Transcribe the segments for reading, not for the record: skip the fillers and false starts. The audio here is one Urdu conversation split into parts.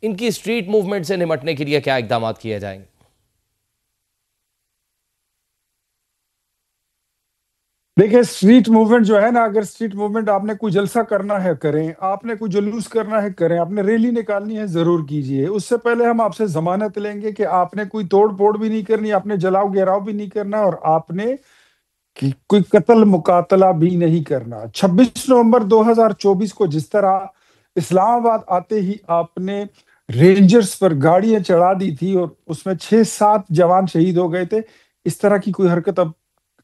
ان کی اسٹریٹ موومنٹ سے نمٹنے کے لیے کیا اقدامات کیے جائیں گے؟ دیکھیں اسٹریٹ موومنٹ جو ہے نا، اگر اسٹریٹ موومنٹ آپ نے کوئی جلسہ کرنا ہے کریں، آپ نے کوئی جلوس کرنا ہے کریں، آپ نے ریلی نکالنی ہے ضرور کیجئے. اس سے پہلے ہم آپ سے ضمانت لیں گے کہ آپ نے کوئی توڑ پھوڑ بھی نہیں کرنی، آپ نے جلاؤ گراؤ بھی نہیں کرنا، اور آپ نے کوئی قتل مقاتلہ بھی نہیں کرنا. 26 نومبر 2024 کو جس طرح اسلام آباد آتے ہی آپ نے رینجرز پر گاڑیاں چڑھا دی تھی اور اس میں 6-7 جوان شہید ہو گئے تھے، اس طرح کی کوئی حرکت اب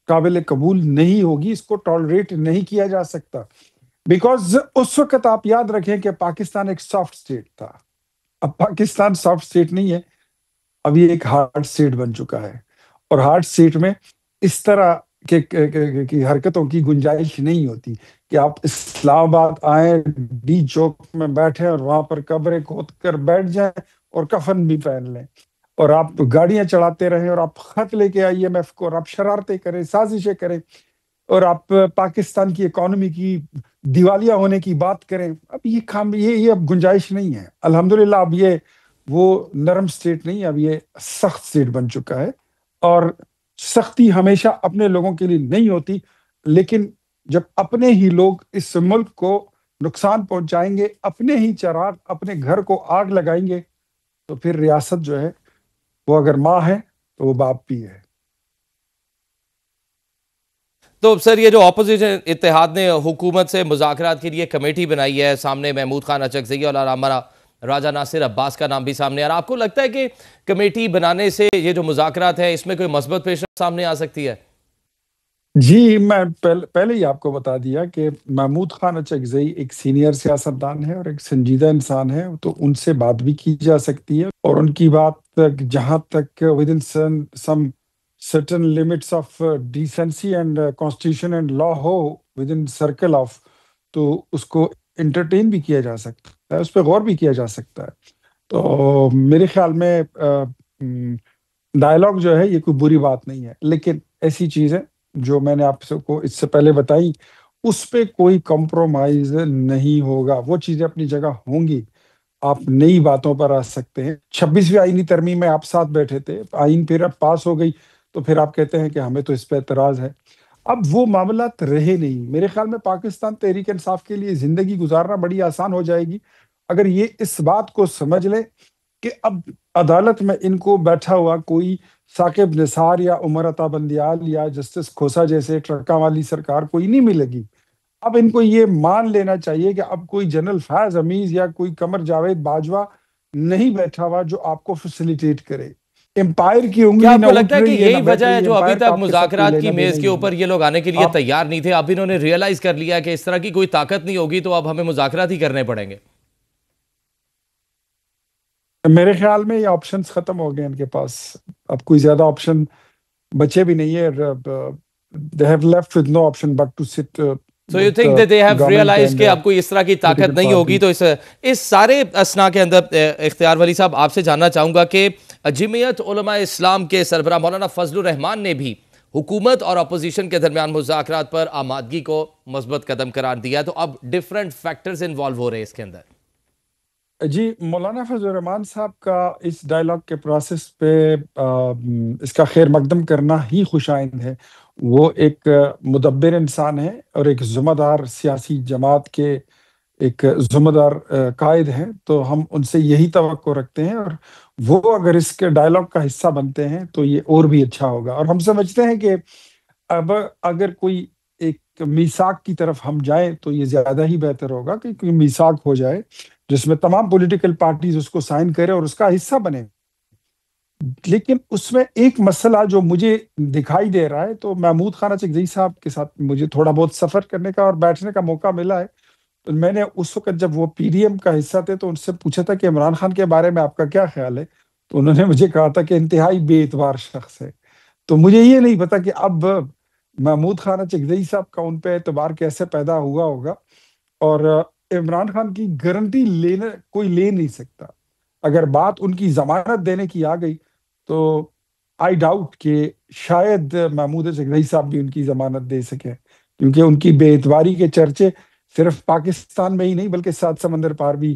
قابل قبول نہیں ہوگی. اس کو ٹالریٹ نہیں کیا جا سکتا، بیکاز اس وقت آپ یاد رکھیں کہ پاکستان ایک سافٹ اسٹیٹ تھا. اب پاکستان سافٹ اسٹیٹ نہیں ہے، اب یہ ایک ہارڈ اسٹیٹ بن چکا ہے، اور ہارڈ اسٹیٹ میں اس طرح کی حرکتوں کی گنجائش نہیں ہوتی کہ آپ اسلام آباد آئیں، ڈی چوک میں بیٹھیں اور وہاں پر قبریں کھود کر بیٹھ جائیں اور کفن بھی پہن لیں، اور آپ گاڑیاں چڑھاتے رہیں، اور آپ خط لے کے IMF کو، اور آپ شرارتیں کریں، سازشیں کریں، اور آپ پاکستان کی اکانومی کی دیوالیہ ہونے کی بات کریں. اب یہ اب گنجائش نہیں ہے. الحمدللہ اب یہ وہ نرم سٹیٹ نہیں، اب یہ سخت سٹیٹ بن چکا ہے. اور سختی ہمیشہ اپنے لوگوں کے لیے نہیں ہوتی، لیکن جب اپنے ہی لوگ اس ملک کو نقصان پہنچائیں گے، اپنے ہی چراغ اپنے گھر کو آگ لگائیں گے، تو پھر ریاست جو ہے وہ اگر ماں ہے تو وہ باپ بھی ہے. تو سر، یہ جو اپوزیشن اتحاد نے حکومت سے مذاکرات کے لیے کمیٹی بنائی ہے، سامنے محمود خان اچکزئی اور ہمارا راجہ ناصر عباس کا نام بھی سامنے آ رہا، آپ کو لگتا ہے کہ کمیٹی بنانے سے یہ جو مذاکرات ہیں اس میں کوئی مثبت پیش رفت سامنے آ سکتی ہے؟ جی، میں پہلے ہی آپ کو بتا دیا کہ محمود خان اچکزئی ایک سینئر سیاستدان ہے اور ایک سنجیدہ انسان ہے، تو ان سے بات بھی کی جا سکتی ہے، اور ان کی بات جہاں تک within some certain limits of decency and constitution and law who within circle of، تو اس کو انٹرٹین بھی کیا جا سکتا ہے، اس پہ غور بھی کیا جا سکتا ہے. تو میرے خیال میں ڈائلاگ جو ہے یہ کوئی بری بات نہیں ہے، لیکن ایسی چیزیں جو میں نے آپ کو اس سے پہلے بتائی، اس پہ کوئی کمپرومائز نہیں ہوگا. وہ چیزیں اپنی جگہ ہوں گی، آپ نئی باتوں پر آ سکتے ہیں. 26ویں آئینی ترمیم میں آپ ساتھ بیٹھے تھے، آئین پھر اب پاس ہو گئی، تو پھر آپ کہتے ہیں کہ ہمیں تو اس پہ اعتراض ہے. اب وہ معاملات رہے نہیں. میرے خیال میں پاکستان تحریک انصاف کے لیے زندگی گزارنا بڑی آسان ہو جائے گی اگر یہ اس بات کو سمجھ لے کہ اب عدالت میں ان کو بیٹھا ہوا کوئی ثاقب نثار یا عمر عطا بندیال یا جسٹس کھوسا جیسے ٹرکا والی سرکار کوئی نہیں ملے گی. اب ان کو یہ مان لینا چاہیے کہ اب کوئی جنرل فیاض حمیز یا کوئی قمر جاوید باجوہ نہیں بیٹھا ہوا جو آپ کو فیسیلیٹیٹ کرے. امپائر کی کیا انگلی آپ نہ کو اٹھ لگتا ہے کہ رہی ہے نہ یہی بیٹھ وجہ رہی ہے ہے، جو ابھی امپائر کا تک آپ کے ساتھ کوئی مذاکرات کی لینا دینا میز ہی کے نہیں اوپر ہے. یہ لوگ آنے کے لیے آپ تیار نہیں تھے؟ اب انہوں نے ریئلائز کر لیا کہ اس طرح کی کوئی طاقت نہیں ہوگی تو اب ہمیں مذاکرات ہی کرنے پڑیں گے؟ میرے خیال میں یہ آپشنز ختم ہو گئے ان کے پاس، اب کوئی زیادہ آپشن بچے بھی نہیں ہے. they have left with no option but to sit So you with think that they have government realized and کہ اب کوئی اس طرح کی طاقت political نہیں ہوگی؟ تو parties. اس سارے اسنا کے اندر اختیار ولی صاحب آپ سے جاننا چاہوں گا کہ جمعیت علماء اسلام کے سربراہ مولانا فضل الرحمان نے بھی حکومت اور اپوزیشن کے درمیان مذاکرات پر آمادگی کو مثبت قدم قرار دیا، تو اب ڈیفرنٹ فیکٹرز انوالو ہو رہے ہیں اس کے اندر. جی، مولانا فضل الرحمان صاحب کا اس ڈائلاگ کے پروسیس پہ اس کا خیر مقدم کرنا ہی خوش آئند ہے. وہ ایک مدبر انسان ہے اور ایک ذمہ دار سیاسی جماعت کے ایک ذمہ دار قائد ہیں، تو ہم ان سے یہی توقع رکھتے ہیں، اور وہ اگر اس کے ڈائلاگ کا حصہ بنتے ہیں تو یہ اور بھی اچھا ہوگا. اور ہم سمجھتے ہیں کہ اب اگر کوئی ایک میثاق کی طرف ہم جائیں تو یہ زیادہ ہی بہتر ہوگا کہ کوئی میثاق ہو جائے جس میں تمام پولیٹیکل پارٹیز اس کو سائن کرے اور اس کا حصہ بنے. لیکن اس میں ایک مسئلہ جو مجھے دکھائی دے رہا ہے، تو محمود خان اچکزئی صاحب کے ساتھ مجھے تھوڑا بہت سفر کرنے کا اور بیٹھنے کا موقع ملا ہے، تو میں نے اس وقت جب وہ PDM کا حصہ تھے تو ان سے پوچھا تھا کہ عمران خان کے بارے میں آپ کا کیا خیال ہے، تو انہوں نے مجھے کہا تھا کہ انتہائی بے اعتبار شخص ہے. تو مجھے یہ نہیں پتا کہ اب محمود خان اچکزئی صاحب کا ان پہ اعتبار کیسے پیدا ہوا ہوگا. اور عمران خان کی گارنٹی لینا کوئی لے نہیں سکتا. اگر بات ان کی ضمانت دینے کی آ گئی تو آئی ڈاؤٹ کہ شاید محمود اچکزئی صاحب بھی ان کی ضمانت دے سکیں، کیونکہ ان کی بے اعتباری کے چرچے صرف پاکستان میں ہی نہیں بلکہ 7 سمندر پار بھی